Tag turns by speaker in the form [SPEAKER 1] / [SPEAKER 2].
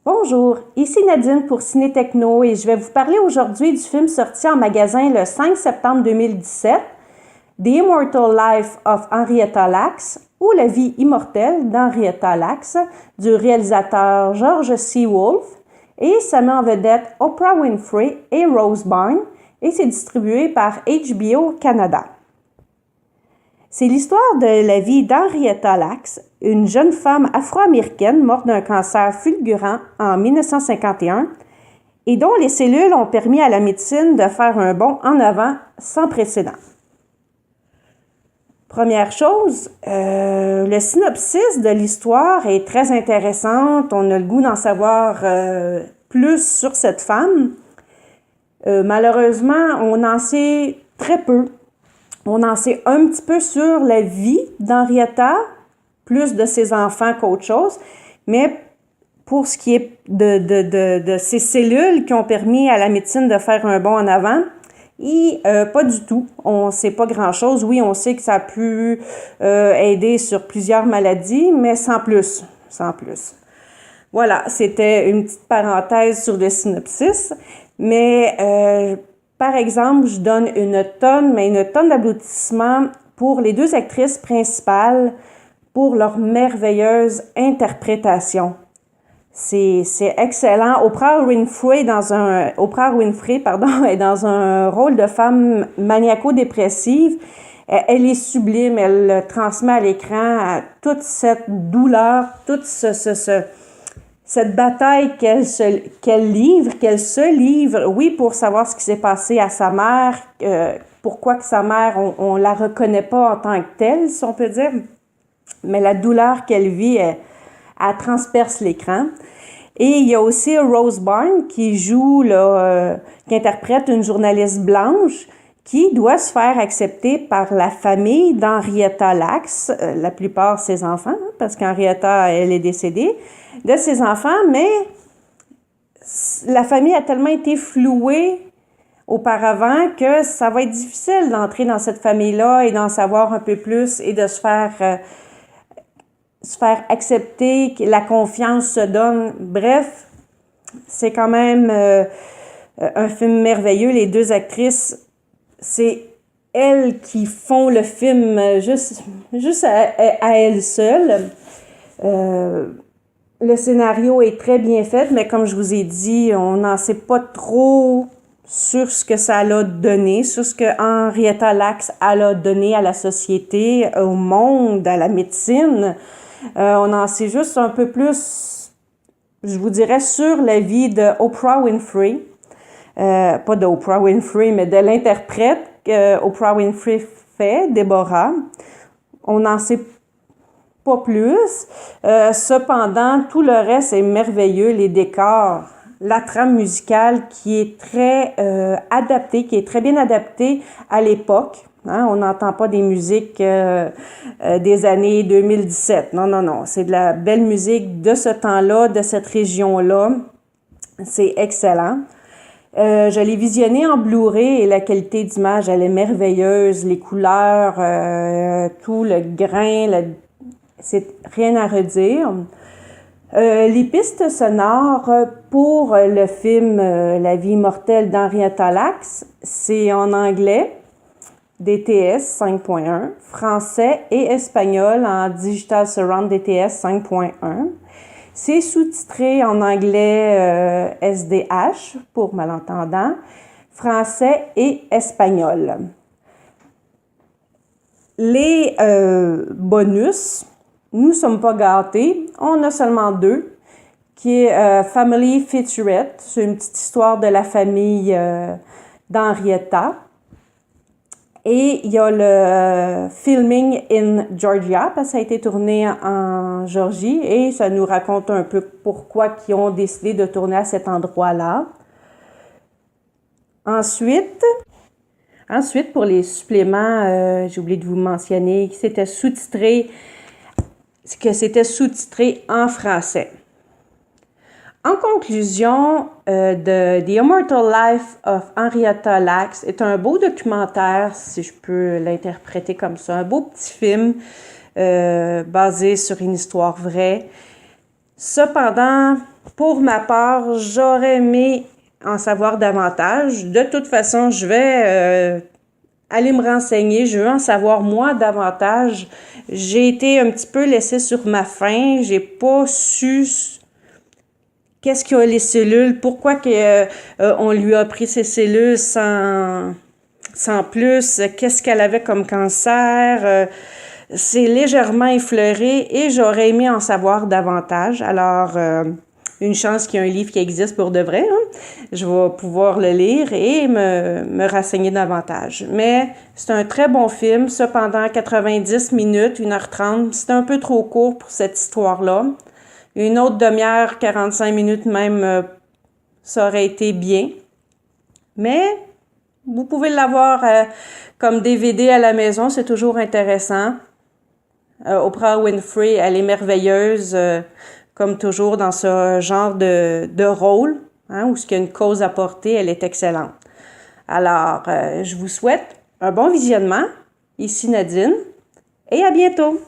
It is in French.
[SPEAKER 1] Bonjour, ici Nadine pour Ciné Techno et je vais vous parler aujourd'hui du film sorti en magasin le 5 septembre 2017, The Immortal Life of Henrietta Lacks ou La vie immortelle d'Henrietta Lacks du réalisateur George C. Wolfe et ça met en vedette Oprah Winfrey et Rose Byrne et c'est distribué par HBO Canada. C'est l'histoire de la vie d'Henrietta Lacks, une jeune femme afro-américaine morte d'un cancer fulgurant en 1951 et dont les cellules ont permis à la médecine de faire un bond en avant sans précédent. Première chose, le synopsis de l'histoire est très intéressante. On a le goût d'en savoir plus sur cette femme. Malheureusement, on en sait très peu. On en sait un petit peu sur la vie d'Henrietta, plus de ses enfants qu'autre chose, mais pour ce qui est de ces cellules qui ont permis à la médecine de faire un bond en avant, pas du tout. On ne sait pas grand-chose. Oui, on sait que ça a pu aider sur plusieurs maladies, mais sans plus. Sans plus. Voilà, c'était une petite parenthèse sur le synopsis, mais par exemple, je donne une tonne d'applaudissements pour les deux actrices principales pour leur merveilleuse interprétation. C'est excellent. Oprah Winfrey est dans un rôle de femme maniaco-dépressive. Elle est sublime, elle transmet à l'écran toute cette douleur, toute cette bataille qu'elle se livre, oui, pour savoir ce qui s'est passé à sa mère, pourquoi que sa mère, on la reconnaît pas en tant que telle, si on peut dire, mais la douleur qu'elle vit, elle transperce l'écran. Et il y a aussi Rose Byrne qui qui interprète une journaliste blanche qui doit se faire accepter par la famille d'Henrietta Lacks, la plupart ses enfants, parce qu'Henrietta, elle est décédée, de ses enfants, mais la famille a tellement été flouée auparavant que ça va être difficile d'entrer dans cette famille-là et d'en savoir un peu plus et de se faire accepter, que la confiance se donne. Bref, c'est quand même un film merveilleux. Les deux actrices, c'est elles qui font le film juste à elles seules. Le scénario est très bien fait, mais comme je vous ai dit, on n'en sait pas trop sur ce que ça a donné, sur ce que Henrietta Lacks a donné à la société, au monde, à la médecine. On en sait juste un peu plus, je vous dirais, sur la vie de Oprah Winfrey. Pas d'Oprah Winfrey, mais de l'interprète que Oprah Winfrey fait, Deborah. On n'en sait pas plus. Cependant, tout le reste est merveilleux. Les décors, la trame musicale qui est très adaptée, qui est très bien adaptée à l'époque. Hein? On n'entend pas des musiques des années 2017. Non. C'est de la belle musique de ce temps-là, de cette région-là. C'est excellent. Je l'ai visionné en Blu-ray et la qualité d'image, elle est merveilleuse. Les couleurs, tout le grain, c'est rien à redire. Les pistes sonores pour le film La vie immortelle d'Henrietta Lacks, c'est en anglais, DTS 5.1, français et espagnol en Digital Surround DTS 5.1. C'est sous-titré en anglais SDH pour malentendants, français et espagnol. Les bonus, nous ne sommes pas gâtés. On a seulement deux, qui est Family Featurette. C'est une petite histoire de la famille d'Henrietta. Et il y a le Filming in Georgia, parce que ça a été tourné en Géorgie, et ça nous raconte un peu pourquoi ils ont décidé de tourner à cet endroit-là. Ensuite, pour les suppléments, j'ai oublié de vous mentionner que c'était sous-titré en français. En conclusion, The Immortal Life of Henrietta Lacks est un beau documentaire, si je peux l'interpréter comme ça, un beau petit film basé sur une histoire vraie Cependant, pour ma part, j'aurais aimé en savoir davantage. De toute façon, je vais aller me renseigner, je veux en savoir moi davantage. J'ai été un petit peu laissée sur ma faim, j'ai pas su qu'est-ce qu'il y a les cellules, pourquoi on lui a pris ses cellules sans plus, qu'est-ce qu'elle avait comme cancer. C'est légèrement effleuré et j'aurais aimé en savoir davantage. Alors, une chance qu'il y ait un livre qui existe pour de vrai. Hein. Je vais pouvoir le lire et me renseigner davantage. Mais c'est un très bon film. Cependant, 90 minutes, 1h30, c'est un peu trop court pour cette histoire-là. Une autre demi-heure, 45 minutes même, ça aurait été bien. Mais vous pouvez l'avoir comme DVD à la maison, c'est toujours intéressant. Oprah Winfrey, elle est merveilleuse, comme toujours dans ce genre de rôle, hein, où il y a une cause à porter, elle est excellente. Alors, je vous souhaite un bon visionnement. Ici Nadine, et à bientôt!